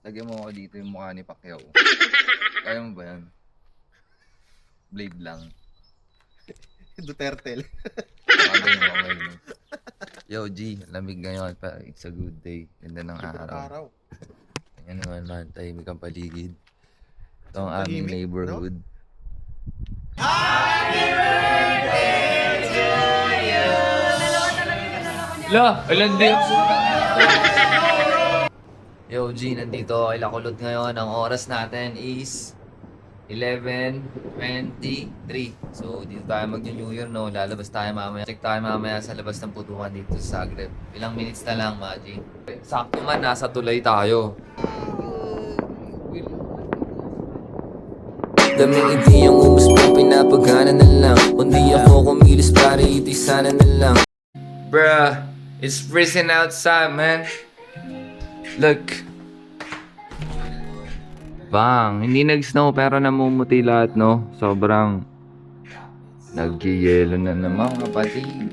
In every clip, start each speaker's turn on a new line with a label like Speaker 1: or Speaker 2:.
Speaker 1: Lagyan mo ako dito yung mukha ni Pacquiao. Kaya mo ba yan? Blade lang.
Speaker 2: Duterte.
Speaker 1: Sabi mo kamay mo. Yo, G, lamig ngayon pa. It's a good day. Ganda ng araw. Ayan naman man, tahimik ang paligid. Ito ang aming neighborhood. No?
Speaker 3: Happy birthday to you! La, ilan din?
Speaker 1: Yo, G, nandito kay Lakulot ngayon. Ang oras natin is 11:23. So, dito tayo mag-New Year, no? Lalabas tayo mamaya. Check tayo mamaya sa labas ng putukan dito sa Zagreb. Ilang minutes na lang, Maji. Sakto man, nasa tulay tayo.
Speaker 4: Daming ideyang umus mo, pinapagana na lang. Kung di ako kumilos, pare, ito'y sana na lang.
Speaker 3: Bruh, it's freezing outside, man. Look.
Speaker 1: Bang, hindi nag-snow pero namumuti lahat, no? Sobrang nag-yelo na naman, kapatid.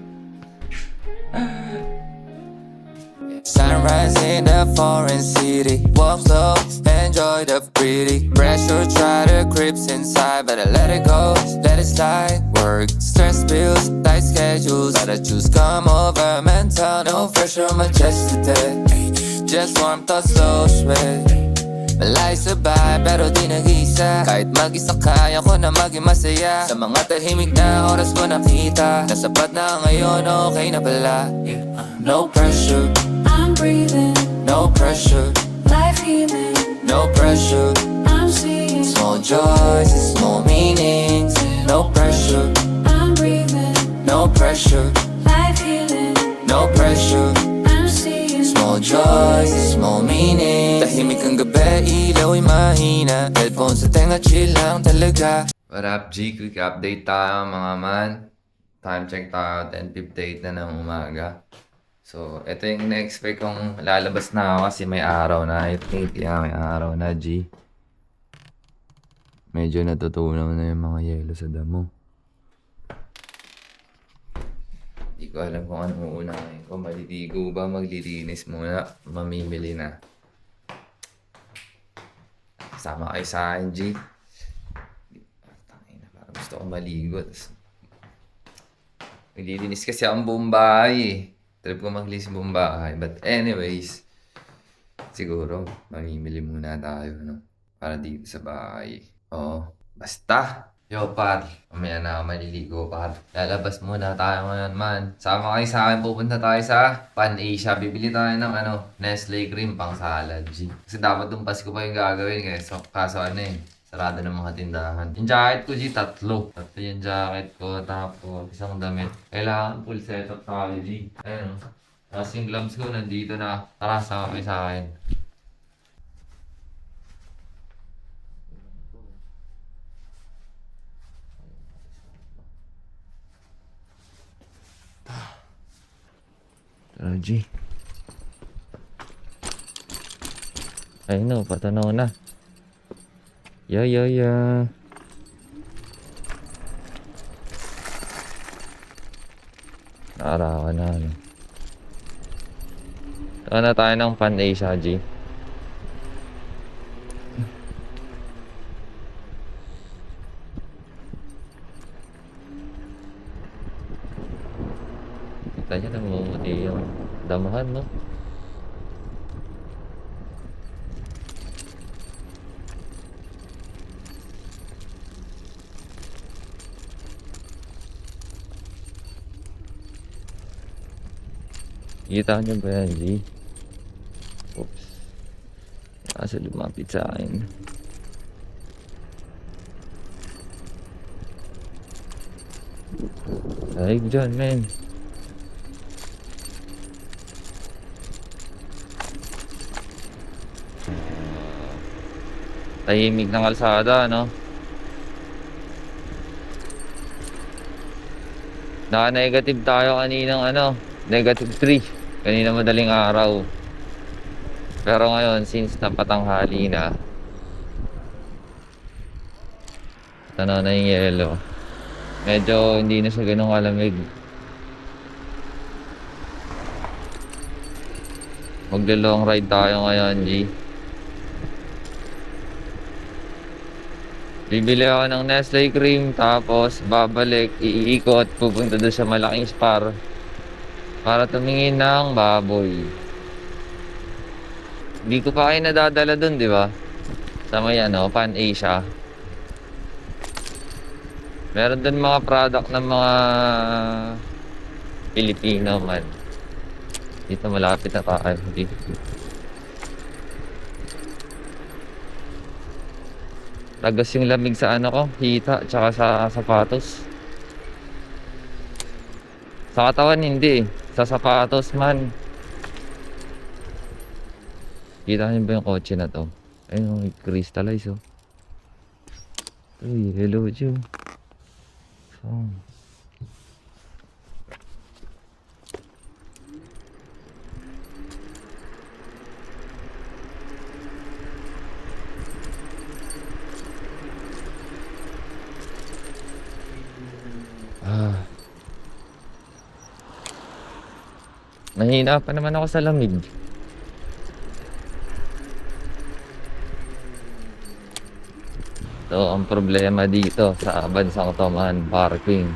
Speaker 4: Sunrise in a foreign city. Walk slow, enjoy the pretty. Pressure, try to creeps inside, but I let it go, let it slide. Work, stress bills, tight schedules. Gotta choose, come over, mental. No pressure on my chest today. Just warm thoughts, slow sweat. Malay sabay, pero di nag-isa. Kahit mag-isa, kaya ko na maging masaya. Sa mga tahimik na oras ko nakita, nasapat na ngayon, okay na pala. No pressure,
Speaker 5: I'm breathing,
Speaker 4: no pressure,
Speaker 5: life healing,
Speaker 4: no pressure.
Speaker 5: I'm seeing,
Speaker 4: Small joys and small meanings. No pressure,
Speaker 5: I'm breathing,
Speaker 4: no pressure,
Speaker 5: life healing,
Speaker 4: no pressure.
Speaker 5: I'm seeing,
Speaker 4: Small joys and small meanings. Tahimik ang gabi, ilaw ay mahina. Headphones sa tenga, chill lang talaga.
Speaker 1: What up, G? Quick update tayo, mga man. Time check tayo, 10:58 na ng umaga. So, ito yung ina-expect kong lalabas na ako kasi may araw na. I think, yeah, may araw na, G. Medyo natutunaw na yung mga yelo sa damo. Hindi ko alam kung anong uunahin ko. Maliligo ba, maglilinis muna, mamimili na. Sama kayo sa akin, G. Tangina, parang gusto ko maligo. Maglilinis kasi ang buong bahay eh. Trip ko maglinis buong bahay. But anyways, siguro, mamimili muna tayo, no? Para dito sa bahay. Oo, basta. Yo, par. Mamaya na ako maliligo, par. Lalabas muna tayo ngayon, man. Sama kayo sa akin, pupunta tayo sa Pan Asia. Bibili tayo ng Nestle cream pang salad, G. Kasi dapat yung Pasko pa yung gagawin, kaso ano eh. Sarado ng mga tindahan. Yung jacket ko, G, tatlo. Tatlo yung jacket ko, tapos isang damit. Kailangan full setup tayo, G. Ayun. Tapos yung gloves ko, nandito na. Tara, sama kayo sa akin. Tara, G. Ayun no, patanaw na. Yeah. Naarawan na, ano. Saan na tayo ng Pan Asia, G? Kita niya namumuti yung damahan, no? Kita niyo ba yan, G? Oops. Kaso lumapit sa akin. Ay, dyan, men. Tahimik ng kalsada, no? Naka-negative tayo kaninang -3. Kanina madaling araw. Pero ngayon, since napatanghali na, tanaw na yung yelo. Medyo hindi na siya ganun kalamig. Magla-long ride tayo ngayon, G. Bibili ako ng Nestle cream, tapos babalik, iikot, pupunta doon sa malaking spar para tumingin ng baboy. Hindi ko pa kayo nadadala doon, di ba? Sa may ano, Pan Asia. Meron doon mga product ng mga Pilipino man. Dito malapit na tayo. Tagas yung lamig sa ano ko, hita, tsaka sa sapatos. Sa katawan hindi, sa sapatos man. Kita niyo ba yung kotse na to? Ayun, may crystallize oh. Uy, hello Joe. Oh. Mahina pa naman ako sa lamig. So, ang problema dito sa bansang Toman, parking.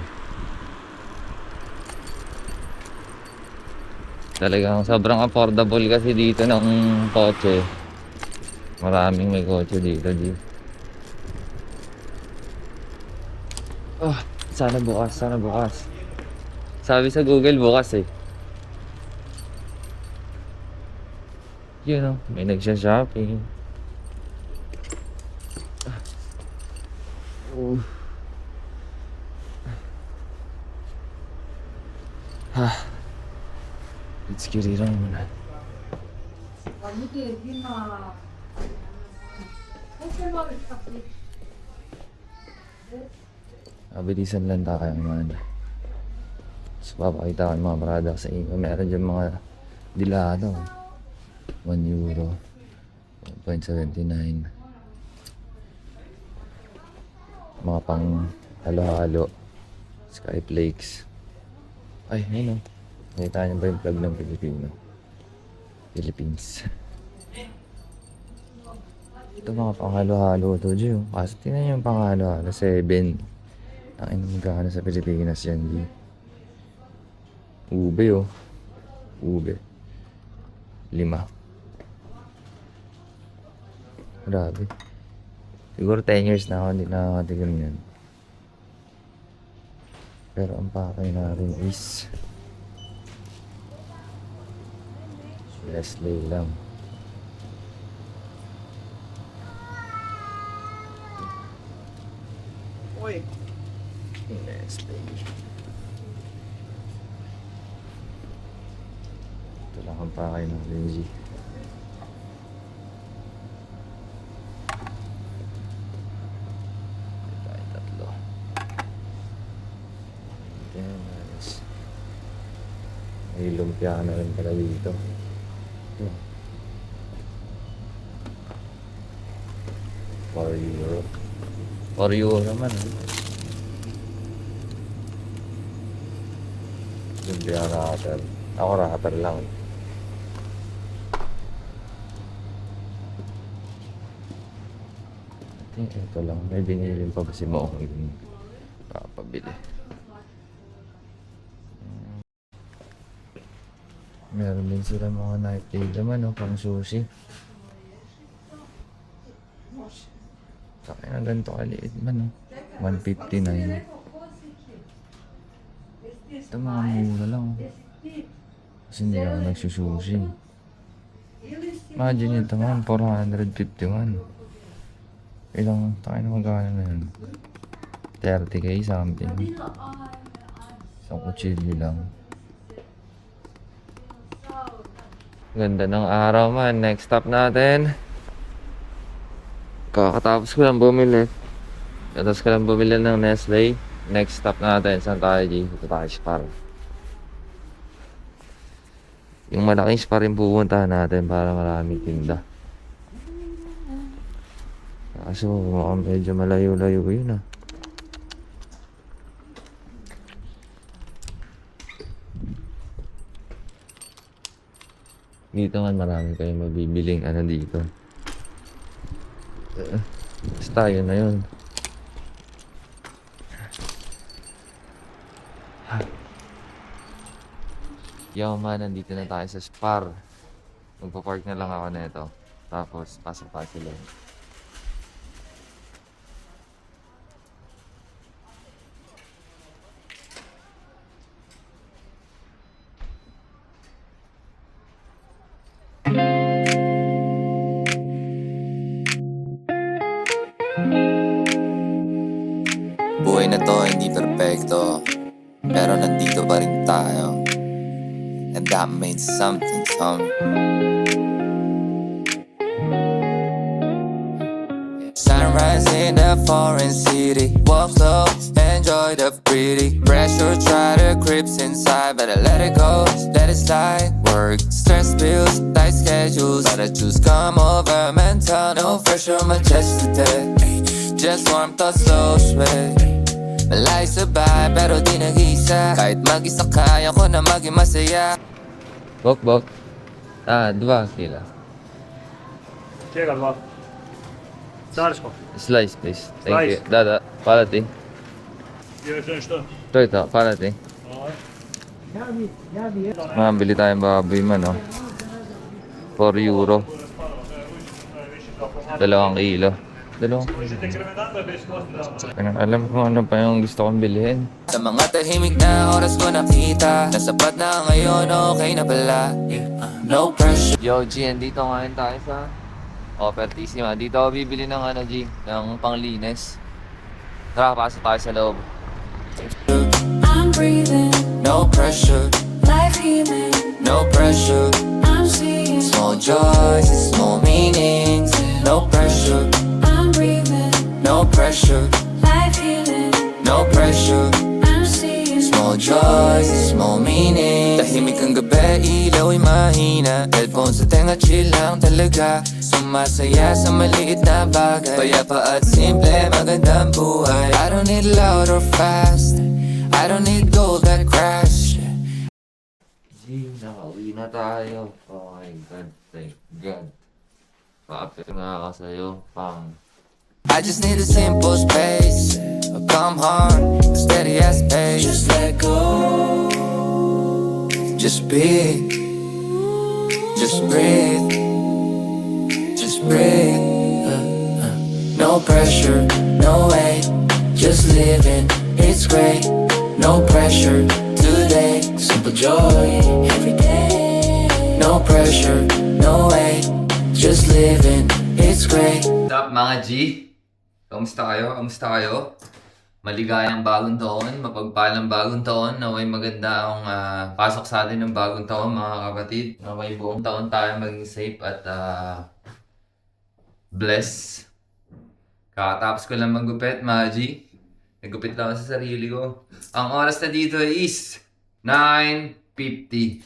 Speaker 1: Talagang sobrang affordable kasi dito ng kotse. Maraming may kotse dito. Oh, sana bukas. Sabi sa Google bukas eh. Yun o, may nagsha-shopping. Let's get it on. Abilisan lang tayo man. So, papakita ko yung mga products sa inyo. Meron dyan mga dilado. 1 euro, 1.79. Mga pang halo-halo. Skyflakes. Ay, ayun o. Nakita niyo ba yung plug ng Pilipino? Philippines. Ito mga pang halo-halo to, Gio. Kasi tingnan niyo yung pang halo-halo. 7. Ang inagano sa Pilipinas yan, Gio. Ube oh. Ube. 5. Grabe. Siguro 10 years na ako hindi nakakatikim yan. Pero ang pakay natin is Nestle lang. Nestle. Ito lang ang pakay natin, G. May lumpia na rin pala dito. Ito. 4 euro. 4 euro naman. Lumpia wrapper. Ako wrapper lang. Ito lang. May binilin pa ba si Moong yung papabili. Meron din sila mga knife blade naman, no? Pang sushi. Saka na ganito kaliit man, no? 159. Ito mga mura lang. Kasi hindi ako nagsusushi. Imagine ito man, 451. Ilang, tayo na magkano na yun? 30k something. Isang kutsilyo lang. Ganda ng araw man. Next stop natin. Kakatapos ko lang bumili. Kakatapos ko lang bumili ng Nestle. Next stop natin. Saan tayo, G? Ito tayo, Spar. Yung malaking Spar yung pupuntahan natin para maraming tinda. Kaso mukhang medyo malayo-layo yun ah. Dito man marami kayong mabibiling ano dito. Basta yun na yun. Yo man, nandito na tayo sa Spar. Magpa-park na lang ako nito. Tapos, pasok tayo sa loob.
Speaker 4: Buhay na to hindi perpekto, pero nandito pa rin tayo. And that means something to me. Sunrise in a foreign city. Walk slow, enjoy the pretty. Pressure try to creeps inside, but I let it go, let it slide. Work, stress bills, tight schedules, but I choose come over mental. No pressure on my chest today. Just warm thoughts, slow sway. Malay sabay, pero di nag-isa. Kahit mag-isa kaya ko na maging masaya.
Speaker 1: Bok. Ah, 2 kilo.
Speaker 2: C'è galiba. Sarsko.
Speaker 1: Slice, please. Thank
Speaker 2: Slice.
Speaker 1: you. Da, para ti.
Speaker 2: Diyorsun işte.
Speaker 1: Ito, para ti. Bili tayong baboy man, no? 4 euro. 2 kilo. Alam ko ano pa yung gusto kong bilhin.
Speaker 4: Sa mga tahimik na oras ko nakita na sapat na ngayon, okay na pala. No pressure.
Speaker 1: Yo, G, andito ngayon tayo sa Offertissima. Dito ako bibili ng ano, G, ng panglinis. Tara, pasok tayo sa loob.
Speaker 5: I'm breathing,
Speaker 4: No pressure,
Speaker 5: life healing.
Speaker 4: no pressure.
Speaker 5: I'm seeing,
Speaker 4: Small joys and small meanings. No pressure,
Speaker 5: I'm breathing,
Speaker 4: no pressure,
Speaker 5: life healing.
Speaker 4: no pressure.
Speaker 5: I'm seeing,
Speaker 4: Small joys and small meanings. Tahimik ang gabi, ilaw ay mahina. Headphones sa tenga, chill lang talaga. Sumasaya sa maliit na bagay. Payapa at simple, magandang buhay. I don't need loud or fast. I don't need gold that crash.
Speaker 1: G, nakauwi na tayo. Oh my God, thank God. Paapit nga ka sa'yo, pang.
Speaker 4: I just need a simple space, a calm heart, a steady ass pace.
Speaker 5: just let go.
Speaker 4: Just be, just breathe, just breathe. No pressure, no weight, just living, it's great. No pressure today, simple joy every day. No pressure, no weight, just living, it's great.
Speaker 1: What's up mga G? Kamusta kayo? Kamusta kayo? Maligayang bagong taon, mapagpalang bagong taon, naway maganda akong pasok sa atin ng bagong taon mga kapatid. Naway buong taon tayo maging safe at blessed. Kakatapos ko lang maggupit mga G. Nagupit lang ako sa sarili ko. Ang oras na dito is 9:50.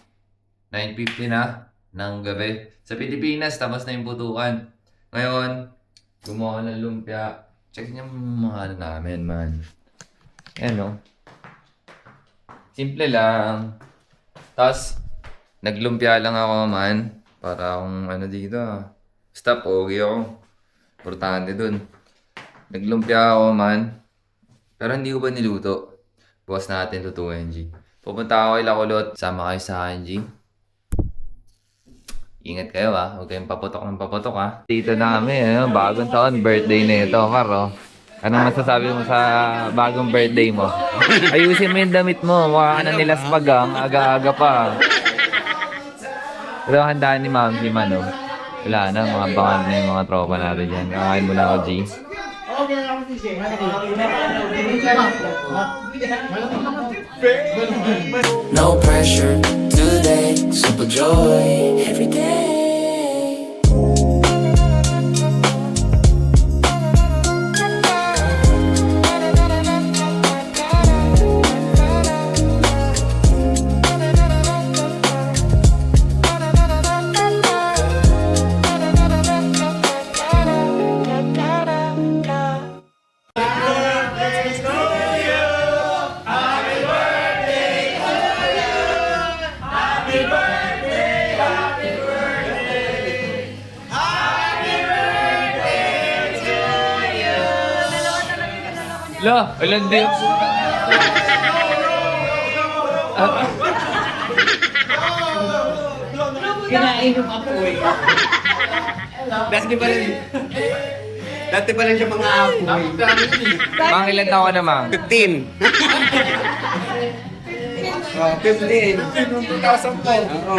Speaker 1: 9:50 na ng gabi. Sa Pilipinas, tapos na yung putukan. Ngayon, gumawa ng lumpia. Check niyo yung mga ano namin, man. Ayan, no? Simple lang. Tapos, naglumpia lang ako, man. Para akong ano dito, Basta, pogi ako. Importante dun. Naglumpia ako, man. Pero hindi ko ba niluto? Bukas natin lutuin, G. Pupunta ako kay Lakulot. Sama kayo sa akin, G. Ingat kayo, Huwag kayong paputok ng paputok, Dito na kami, bagong taon, birthday na ito, Karo. Anong masasabi mo sa bagong birthday mo? Ayusin mo yung damit mo. Mukha ka na nilas pagang. Aga-aga pa. Pero handaan ni Ma'am si Mano. Wala na, mga bangan na yung mga tropa natin dyan. Kakain mo na ako, G.
Speaker 4: No pressure today, simple joy
Speaker 5: Every day.
Speaker 1: La, ilan din?
Speaker 6: Kinain yung apoy. Dati pala siya mga apoy.
Speaker 3: Mang, ilan taon ka na, Mang?
Speaker 6: 15. Oh, 15. 2004. Oo.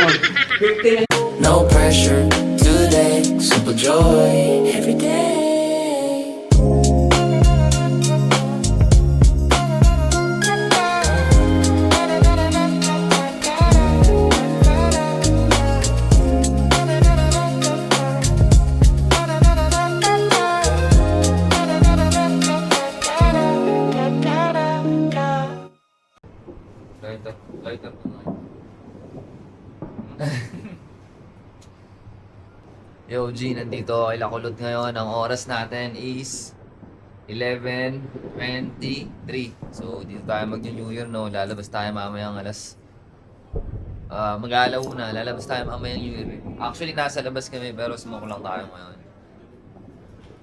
Speaker 6: 15.
Speaker 4: No pressure today, simple joy.
Speaker 5: Every day.
Speaker 3: Lighter. Yo, G, nandito kay Lakulot ngayon. Ang oras natin is 11:23. So, dito tayo mag-New Year, no? Lalabas tayo mamayang mag-aalaw na. Lalabas tayo mamayang New Year. Actually, nasa labas kami, pero smoke lang tayo ngayon.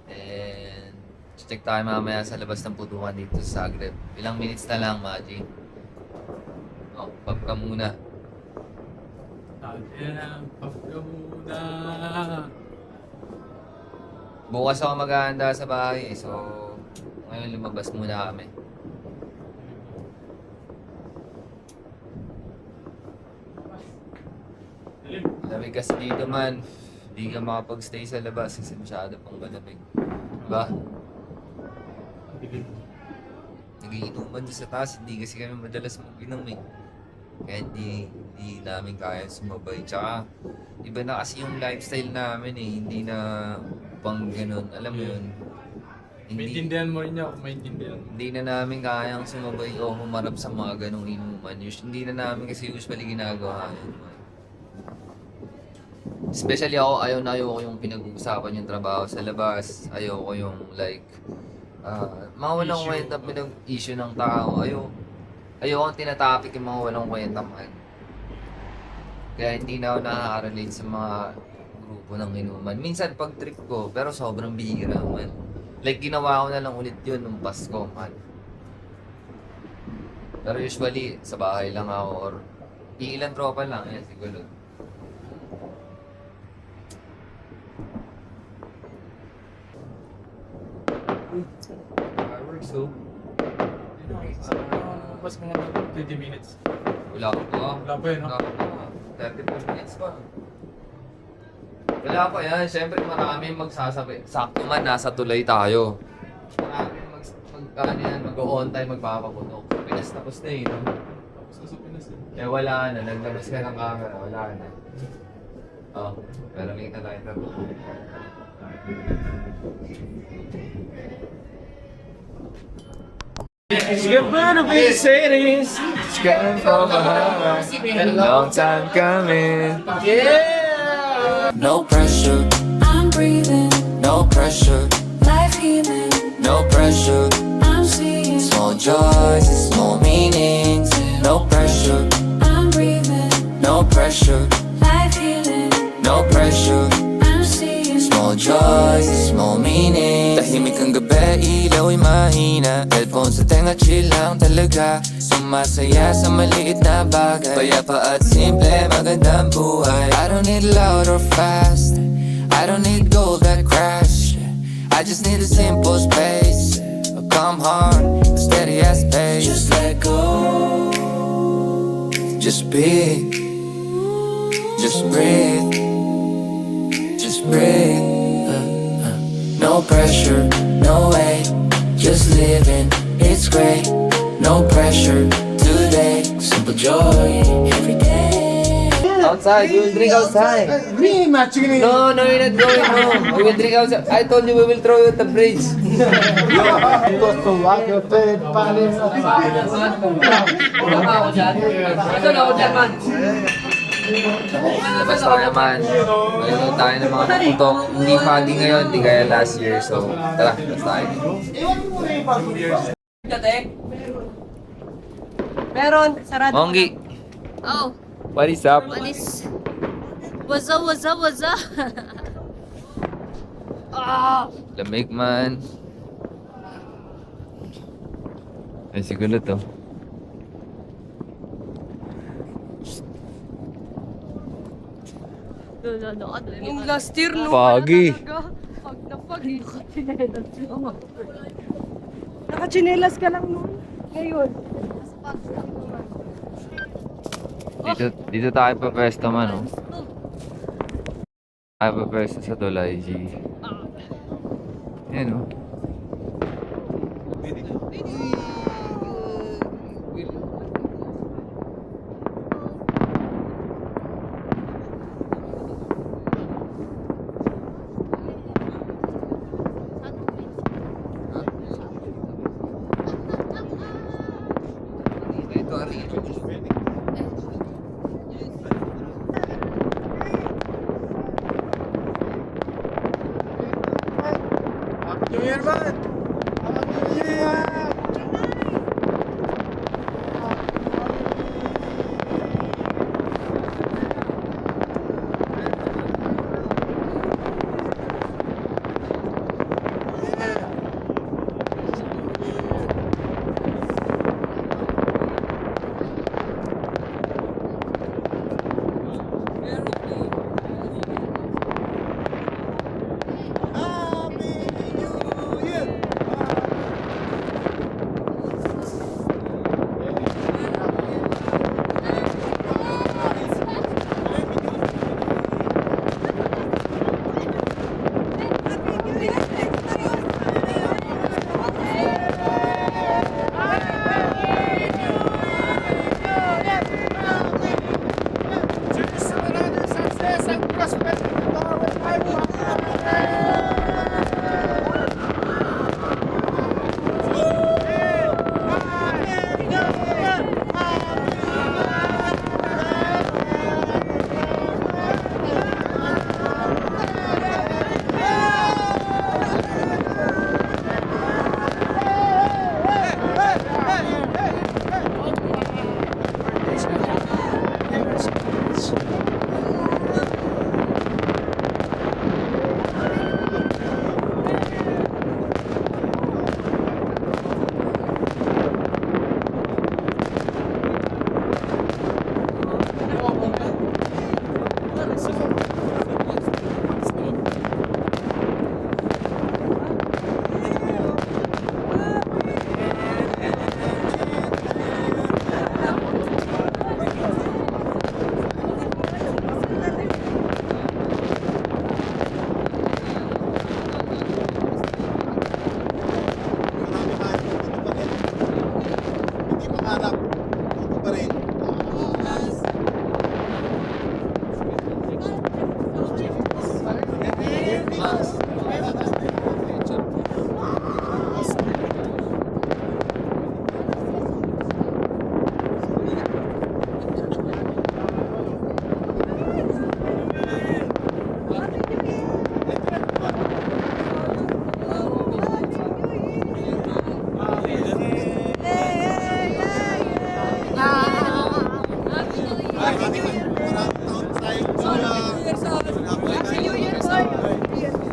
Speaker 3: And, check tayo mamaya sa labas ng putukan dito sa Zagreb. Ilang minutes na lang, Maji. Oh, pop ka muna. Bukas ako maghahanda sa bahay, so ngayon lumabas muna kami. Lamig kasi dito man, hindi ka makapag-stay sa labas kasi masyado pang malamig. Diba? Nagiinuman doon sa taas, hindi kasi kami madalas mag-inom eh. Kaya hindi namin kaya sumabay. Tsaka, iba na kasi yung lifestyle namin eh. Hindi na pang ganun. Alam mo yun?
Speaker 7: Maintindihan mo rin niya kung maintindihan mo.
Speaker 3: Hindi na namin kayang sumabay o humarap sa mga ganong inuman. Hindi na namin kasi usually ginagawa yun. Especially ako, ayoko yung pinag-uusapan yung trabaho sa labas. Ayoko yung like, mga walang kwenta pinag-issue ng tao. Ayoko ang tinatapik yung mga walang kwenta man. Kaya hindi na ako nakaka-relate sa mga grupo ng inuman. Minsan pag trip ko, pero sobrang bihira man. Like ginawa ko na lang ulit yun nung Pasko man. Pero usually, sa bahay lang ako or iilan tropa lang, yan siguro. Fireworks, so.
Speaker 7: Mas mga 20 minutes.
Speaker 3: Wala pa.
Speaker 7: Wala pa yun, no?
Speaker 3: Wala pa. 34 minutes pa. Wala pa yan. Siyempre marami magsasabi. Sakto man, nasa tulay tayo. Marami mag-on time, magpapaputok. Pinas tapos na eh, no?
Speaker 7: Tapos na sa Pinas eh.
Speaker 3: Eh wala na, naglabas ka ng camera, wala na. Oh, pero may tayo na.
Speaker 7: It's gonna be cities.
Speaker 3: It's getting from a long time coming.
Speaker 4: No pressure,
Speaker 5: I'm breathing.
Speaker 4: no pressure,
Speaker 5: Life healing.
Speaker 4: no pressure.
Speaker 5: I'm seeing.
Speaker 4: Small joys and small meanings. No pressure,
Speaker 5: I'm breathing.
Speaker 4: no pressure,
Speaker 5: Life healing.
Speaker 4: no pressure.
Speaker 5: I'm seeing.
Speaker 4: Small joys and small meanings. Tahimik ang gabi, ilaw ay mahina. Headphones sa tenga, chill lang talaga. Sumasaya sa maliit na bagay. Payapa at simple, magandang buhay. I don't need loud or fast. I don't need gold that crash. I just need a simple space. A calm heart, a steady as pace.
Speaker 5: Just let go.
Speaker 4: Just be. Just breathe. Just breathe. No pressure, no way. Just living, it's great. No pressure today. Simple joy every day.
Speaker 3: Outside, we will drink outside. No, you're not going home. We will drink outside. I told you we will throw you at the bridge. Basta naman, mayroon tayo ng mga putok. Hindi foggy ngayon, hindi kaya last year. So, tara, basta tayo.
Speaker 8: Meron, sarado.
Speaker 3: Monggi,
Speaker 8: Oh,
Speaker 3: what is up?
Speaker 8: what is... What's up, what's up, what's up? Ah!
Speaker 3: Lamig man. Ay, siguro to.
Speaker 8: Yung last year, no?
Speaker 1: Pagi.
Speaker 8: Pag na pag. Nakachinelas ka lang noon. Ngayon.
Speaker 3: Dito tayo pa pwesto man, oh. Tayo pa pwesto sa Tulay G. Yan, oh. Ito,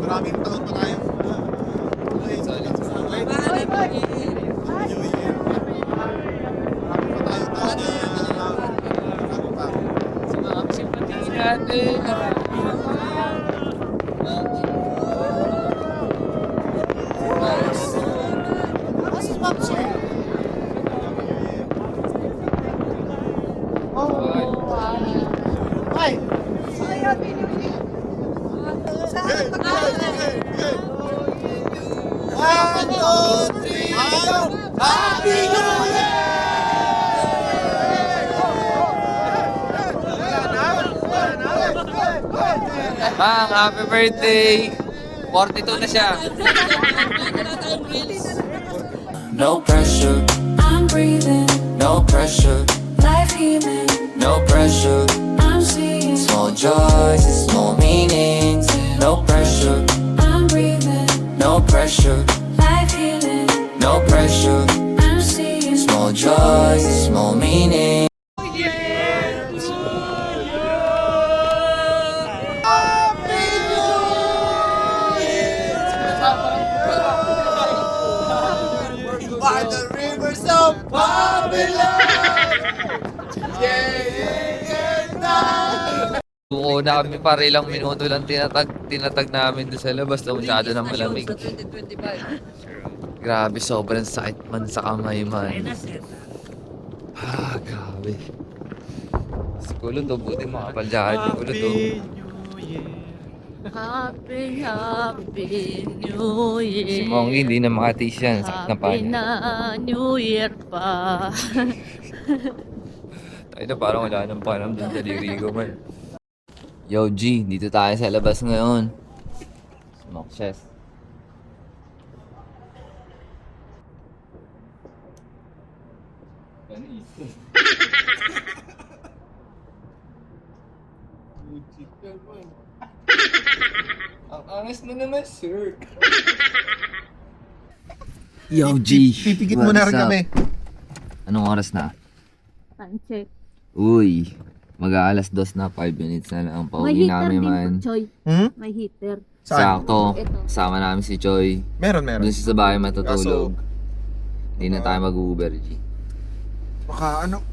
Speaker 6: Maraming taon pa tayo.
Speaker 3: Mang, happy birthday! 42 na siya.
Speaker 4: No pressure,
Speaker 5: I'm breathing,
Speaker 4: no pressure,
Speaker 5: life healing.
Speaker 4: no pressure.
Speaker 5: I'm seeing,
Speaker 4: Small joys and small meanings. No pressure,
Speaker 5: I'm breathing,
Speaker 4: no pressure,
Speaker 5: life healing.
Speaker 4: no pressure.
Speaker 5: I'm seeing,
Speaker 4: Small joys and small meanings.
Speaker 6: By the rivers of Babylon. Yeah, yeah, yeah.
Speaker 3: Nauna kami para ilang minuto lang tinatag namin doon sa labas na masyado na malamig. Grabe, sobrang sakit man sa kamay man. Grabe. Si Kulot, buti makapalyahan ni Kulot.
Speaker 9: Happy New Year.
Speaker 3: Si Mongi hindi na makatiis yan. Sakit na pa
Speaker 9: Happy
Speaker 3: niya.
Speaker 9: na New Year pa.
Speaker 3: Tayo na parang wala nang param dun sa diri ko man. Yo G, dito tayo sa labas ngayon. Smoke chest. Ang angas mo naman, sir. Yo G,
Speaker 6: Pipigit mo na rin kami.
Speaker 3: Anong oras na?
Speaker 9: Uncheck.
Speaker 3: Uy, mag-aalas 2 na, 5 minutes na lang.
Speaker 9: May
Speaker 3: Pauwi
Speaker 9: heater
Speaker 3: namin
Speaker 9: din
Speaker 3: man.
Speaker 9: po, Choy.
Speaker 6: Hmm?
Speaker 9: May heater.
Speaker 6: Saan?
Speaker 3: Sakto,
Speaker 9: Ito.
Speaker 3: kasama namin si Choi.
Speaker 6: Meron.
Speaker 3: Doon siya sa bahay matutulog. Hindi na tayo mag-Uber, G.
Speaker 6: Baka ano,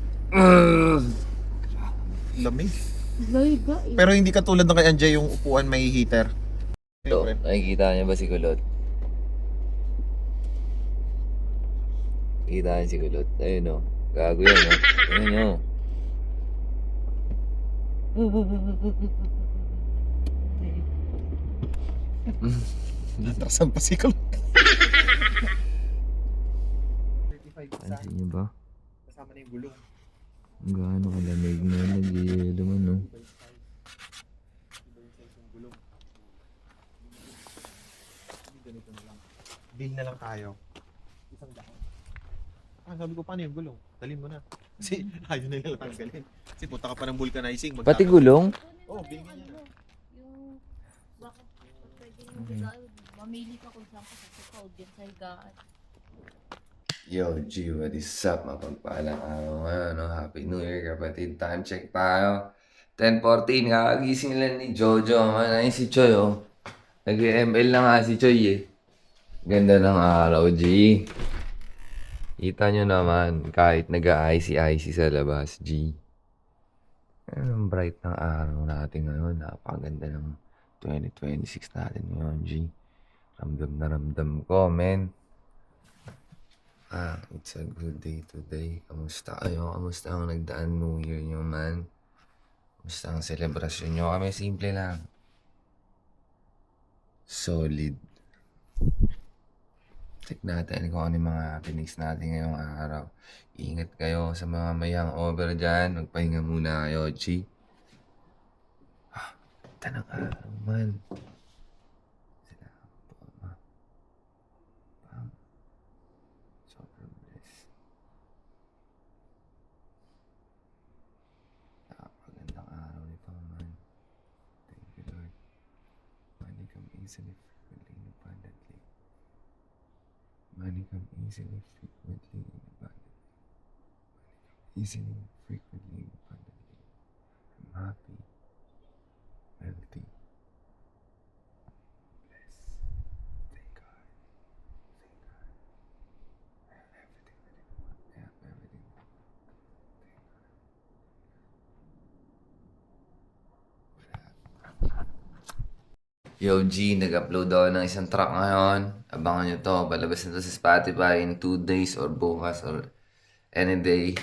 Speaker 6: lamig.
Speaker 9: Gaiga.
Speaker 6: Pero hindi katulad ng kay Anjay yung upuan may heater.
Speaker 3: Ito, nakikita niya ba si Kulot? Nakikita niya si Kulot. Ayun o. Gago yan o. Ayun o.
Speaker 6: Natrasan pa si Kulot.
Speaker 3: Pansin niyo ba?
Speaker 6: Kasama na yung gulong.
Speaker 3: Ang gaano kalamig na nag-yelo man o.
Speaker 6: Bill na lang tayo. Isang daan. Sabi ko, paano yung gulong? Dalhin mo na. Kasi ayaw na nila tanggalin. Kasi punta ka pa ng vulcanizing.
Speaker 3: Pati gulong?
Speaker 6: Oo, bilhin niya.
Speaker 9: Yung bakit pwede mamili ka kung saan ka sa dyan sa higaan.
Speaker 1: Yo, G, what is up? Mapagpalang araw ngayon, no? Happy New Year, kapatid. Time check tayo. 10:14, kakagising lang ni Jojo. Ayun si Choi, oh. Nag-ML na nga si Choi, eh. Ganda ng araw, G. Kita nyo naman, kahit nag-icy-icy sa labas, G. Ang bright ng araw natin ngayon. Napakaganda ng 2026 natin ngayon, G. Ramdam na ramdam ko, men. It's a good day today. Kamusta kayo? Kamusta ang nagdaan New Year nyo, man? Kamusta ang selebrasyon nyo? Kami simple lang. Solid. Check natin kung ano yung mga happenings natin ngayong araw. Ingat kayo sa mga mayang over dyan. Magpahinga muna kayo, G. Tanang araw, man. Sobrang bless. Napakagandang araw nito, man. Thank you, Lord. Money come easily, frequently, and abundantly. Money come easily, frequently, and abundantly. Easily, frequently, and abundantly. I'm happy, healthy, blessed. Thank God. Thank God. I have everything that I want. I have everything. Yo, G, nag-upload ako ng isang track ngayon. Abangan nyo to. Palabas na to sa Spotify in 2 days or bukas or any day.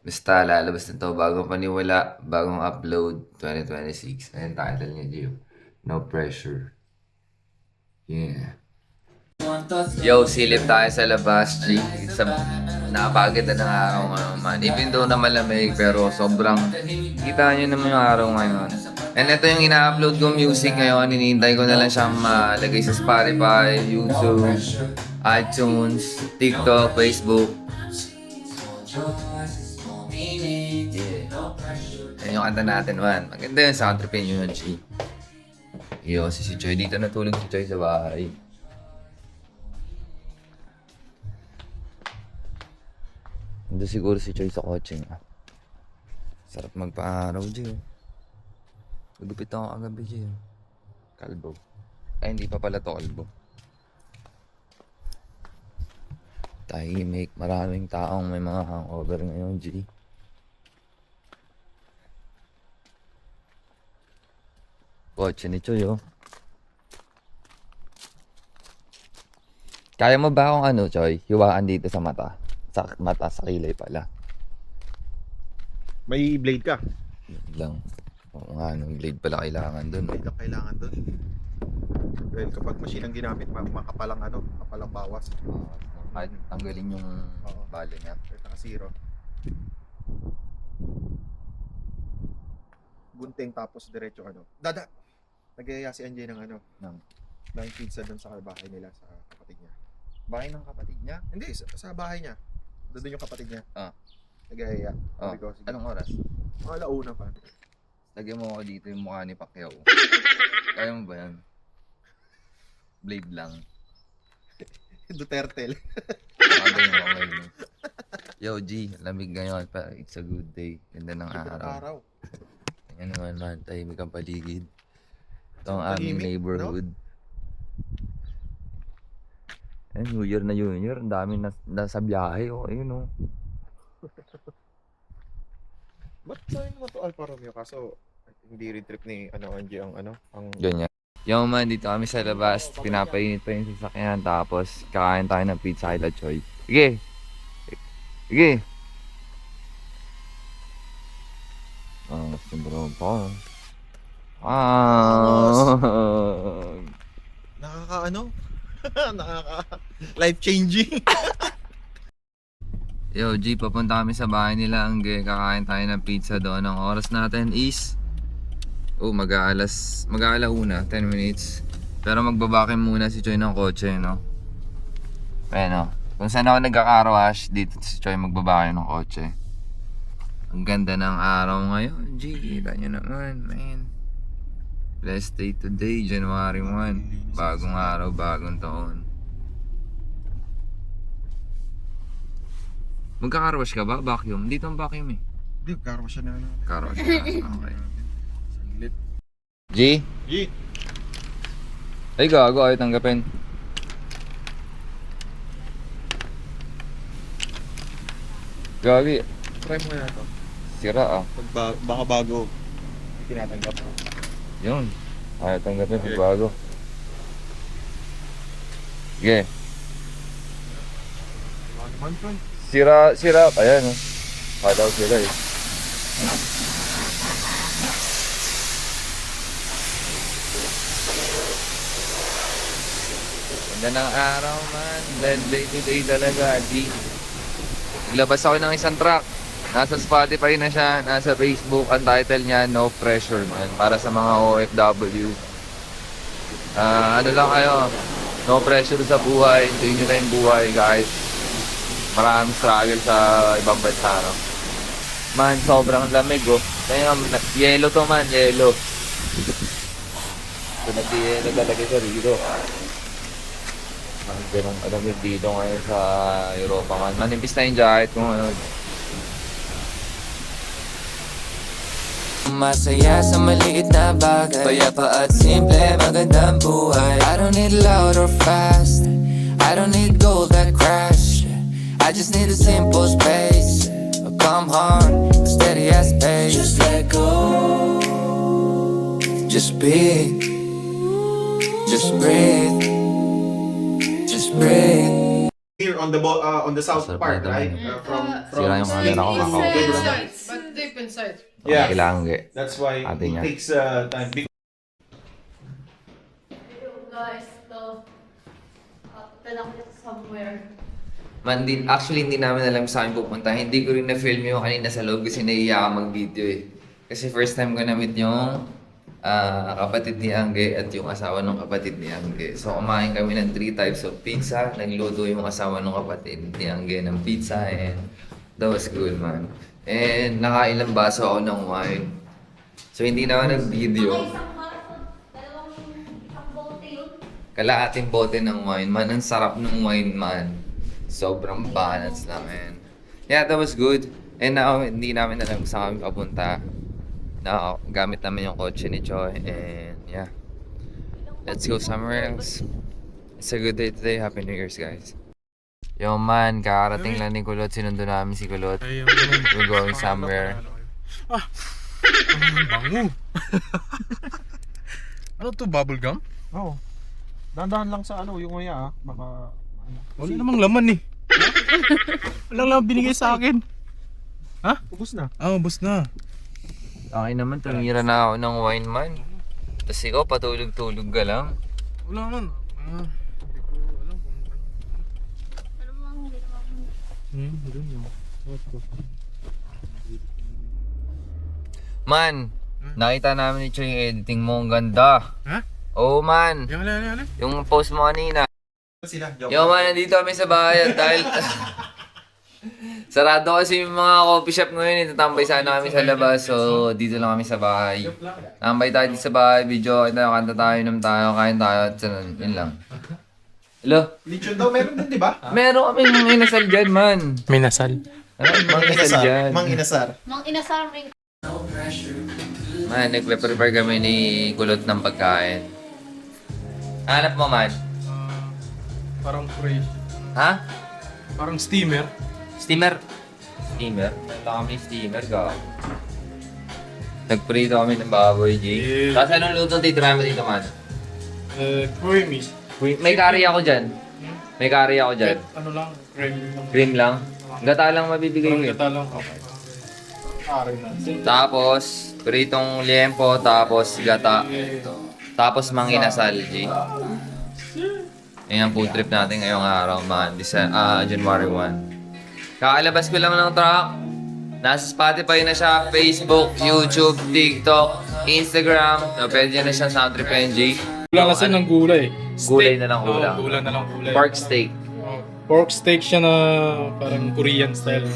Speaker 1: Basta lalabas na to. Bagong paniwala, bagong upload, 2026. Ayun title niya, G. No pressure. Yeah. Yo, silip tayo sa labas, G. Napakaganda ng araw ngayon, man. Even though na malamig, pero sobrang kita nyo naman yung araw ngayon. And ito yung ina-upload kong music ngayon. Hinihintay ko na lang siyang malagay sa Spotify, YouTube, iTunes, TikTok, Facebook. Yeah. Yan yung kanta natin, man. Maganda yung sound tripin yun, G. Yo, si Choi. Dito natulog si Choi sa bahay. Ando siguro si Choi sa kotse niya. Sarap magpa-araw, G. Nagupit ako kagabi, G. Kalbo. Ay, hindi pa pala to kalbo. Tahimik. Maraming taong may mga hangover ngayon, G. Kotse ni Choy, oh. Kaya mo ba akong ano, Choy? Hiwaan dito sa mata. Sa mata, sa kilay pala.
Speaker 6: May blade ka.
Speaker 1: Yun lang. Oo nga, no, blade pala kailangan dun.
Speaker 6: Blade ang kailangan doon. Well, kapag machine ang ginamit, makapalang ano, makapalang bawas.
Speaker 1: Kahit tanggalin yung
Speaker 6: Oo.
Speaker 1: bala niya.
Speaker 6: Kahit naka-zero. Gunting tapos diretso ano. Dada! Nagayaya si Anjay ng ano, ng pizza doon sa bahay nila, sa kapatid niya.
Speaker 1: Bahay ng kapatid niya?
Speaker 6: Hindi, sa bahay niya. Doon yung kapatid niya.
Speaker 1: Ah.
Speaker 6: Nagayaya.
Speaker 1: Oh,
Speaker 6: Sabi ko, sige.
Speaker 1: anong oras?
Speaker 6: Mga alauna pa.
Speaker 1: Lagyan mo ako dito yung mukha ni Pacquiao. Kaya mo ba yan? Blade lang.
Speaker 6: Duterte.
Speaker 1: Sabi mo okay, no? Yo, G, lamig ngayon pa. It's a good day. Ganda ng
Speaker 6: Ganda ng
Speaker 1: araw.
Speaker 6: araw.
Speaker 1: Yan naman man, tahimik ang paligid. Ito ang aming
Speaker 6: Tahimik,
Speaker 1: neighborhood. Eh, New Year na Junior, ang dami nasa biyahe. Oh, ayun oh.
Speaker 6: Ba't sabi naman to Alfa Romeo? Kaso, hindi rin trip ni Anjay ang
Speaker 1: Ganyan. Yo man, dito kami sa labas. Pinapainit pa yung sasakyan. Tapos, kakain tayo ng pizza kay La Choy. Sige! Sige! Siyempre pa.
Speaker 6: nakaka life changing.
Speaker 1: Yo, G, papunta kami sa bahay nila. Kakain tayo ng pizza doon. Ang oras natin is mag-aalauna, 10 minutes. Pero magbabakin muna si Choy ng kotse, no? Ayan, no? Kung saan ako nagka-car-wash, dito si Choy magbabakin ng kotse. Ang ganda ng araw ngayon, G. Kita nyo naman, man. Blessed day today, January 1. Bagong araw, bagong taon. Magka-car-wash ka ba? Vacuum? Dito ang vacuum eh.
Speaker 6: Hindi, karo siya na.
Speaker 1: Car-wash ka. Okay.
Speaker 6: Saglit.
Speaker 1: G?
Speaker 6: G!
Speaker 1: Ay, gago. Ayaw tanggapin. Gagi.
Speaker 6: Try mo kaya ito.
Speaker 1: Sira ah.
Speaker 6: Baka bago. Tinatanggap.
Speaker 1: Yun. Ayaw tanggapin pag bago. Sige. Sira. Ayan oh. Kalaw sila eh. Ganda ng araw man. Blessed day today talaga. G. Naglabas ako ng isang track. Nasa Spotify na siya. Nasa Facebook. Ang title niya, No Pressure man. Para sa mga OFW. Ano lang kayo. No pressure sa buhay. Enjoy nyo na yung buhay guys. Maraming struggle sa ibang bansa. No? Man, sobrang lamig oh. Kaya yellow to man. Yellow. So nag-yellow talaga sa rito. Ang ganong alamig dito ngayon sa Europa man. Manipis na yung jacket kung ano.
Speaker 4: Masaya sa maliit na bagay, payapa at simple, magandang buhay. I don't need loud or fast, I don't need gold that crash. I just need a simple space, a calm heart, a steady as pace. Just let go, just be, just breathe, just breathe.
Speaker 6: Here on the south
Speaker 1: Sarap
Speaker 6: part,
Speaker 1: nito,
Speaker 6: right?
Speaker 1: man. Sira yung camera ko, kakao.
Speaker 7: But deep inside.
Speaker 6: Yeah.
Speaker 1: Kailangan
Speaker 6: That's why
Speaker 1: Ate niya.
Speaker 6: it takes time.
Speaker 9: Guys, to. Talang somewhere.
Speaker 3: Man, actually hindi namin alam saan pupunta. Hindi ko rin na-film yung kanina sa loob kasi nahiya ako mag-video eh. Kasi first time ko na-meet yung kapatid ni Angge at yung asawa ng kapatid ni Angge. So kumain kami ng 3 types of pizza. Nagluto yung asawa ng kapatid ni Angge ng pizza and that was good man. And nakailang baso ako ng wine. So hindi na ako nag-video.
Speaker 9: Isang bote yun.
Speaker 3: Kalahating bote ng wine man. Ang sarap ng wine man. Sobrang balance lang and yeah, that was good. And now, hindi namin alam kung saan kami papunta. Now, gamit namin yung kotse ni Choy and yeah. Let's go somewhere else. It's a good day today. Happy New Year's guys. Yo man, kakarating lang ni Kulot. Sinundo namin si Kulot. We're going somewhere.
Speaker 6: Bango.
Speaker 7: Ano to, bubble gum?
Speaker 6: Oo. Dahan-dahan lang sa ano, yung nguya baka ano.
Speaker 7: Wala namang laman eh. Walang laman binigay sa akin.
Speaker 6: Ubus na.
Speaker 7: Ubos na.
Speaker 3: Akin naman, tumira na ako ng wine man. Tapos ikaw, patulog-tulog ka lang.
Speaker 7: Wala naman. Hindi ko alam kung ano.
Speaker 9: Ano mo ang ginawa mo?
Speaker 7: Doon yun.
Speaker 3: Man, nakita namin ito yung editing mo. Ang ganda.
Speaker 7: Ha?
Speaker 3: Oo, man.
Speaker 7: Yan.
Speaker 3: Yung post mo kanina.
Speaker 6: Sila,
Speaker 3: Yo, man, nandito kami sa bahay at dahil... Sarado kasi yung mga coffee shop ngayon. Itatambay sana kami sa labas. So, dito lang kami sa bahay. Tambay tayo dito sa bahay. Video tayo, kanta tayo, inom tayo, kain tayo. At yun lang. Hello?
Speaker 6: Lechon daw meron din, di ba?
Speaker 3: Meron kaming inasal dyan, man.
Speaker 7: May nasal.
Speaker 3: Ano, mga inasal dyan.
Speaker 6: Mang Inasar.
Speaker 9: Mang inasar ring.
Speaker 3: Man, nagpe-prepare kami ni Kulot ng pagkain. Hanap mo, man.
Speaker 7: Parang fresh.
Speaker 3: Ha?
Speaker 7: Parang steamer.
Speaker 3: Steamer? Steamer? Wala kami steamer, ka. Nagprito kami ng baboy, G.
Speaker 7: Yeah.
Speaker 3: Tapos anong luto titira mo dito, man?
Speaker 7: Creamy.
Speaker 3: May curry ako dyan. May curry ako dyan.
Speaker 7: Ano lang, cream lang.
Speaker 3: Cream lang. Gata lang mabibigay ko.
Speaker 7: Parang
Speaker 3: eh.
Speaker 7: gata lang. Aray na.
Speaker 3: Tapos, pritong liempo, tapos gata. Tapos manginasal, G. Yan ang food trip natin ngayong araw, man. January 1. Kakalabas ko lang ng truck. Nasa Spotify na siya, Facebook, YouTube, TikTok, Instagram. Pwede na siya sa Soundtrip NG.
Speaker 7: Kulang kasi ng gulay.
Speaker 3: Gulay na lang ulam.
Speaker 7: Gulay na lang gulay.
Speaker 3: Pork steak.
Speaker 7: Pork steak siya na parang Korean style.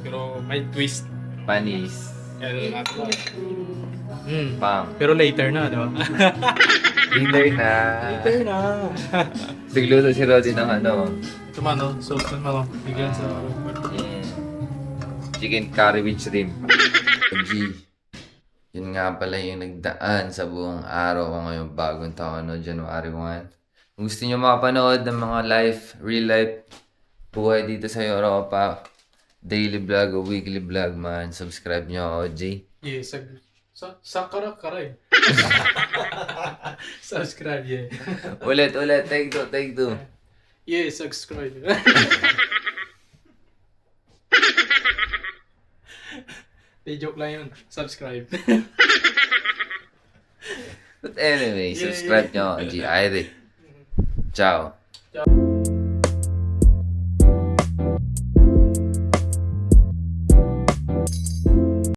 Speaker 7: Pero may twist.
Speaker 3: Panis.
Speaker 7: Kaya natin.
Speaker 3: Pang.
Speaker 7: Pero later na, di ba?
Speaker 3: Dinner na.
Speaker 7: Later na.
Speaker 3: Sigluto si Roddy ng ano.
Speaker 7: Ito man, no? Sauce na lang. Bigyan sa...
Speaker 3: Chicken curry with shrimp. G. Yun nga pala yung nagdaan sa buong araw ko ngayong bagong taon, no? January 1. Kung gusto nyo makapanood ng mga real life buhay dito sa Europa, daily vlog o weekly vlog, man, subscribe nyo ako, G.
Speaker 7: Yeah, sa karay. Subscribe, yeah.
Speaker 3: Ulit, take two.
Speaker 7: Yeah, subscribe. Di joke lang yun. Subscribe.
Speaker 3: But anyway, subscribe nyo ako, G. Ciao.
Speaker 7: Ciao.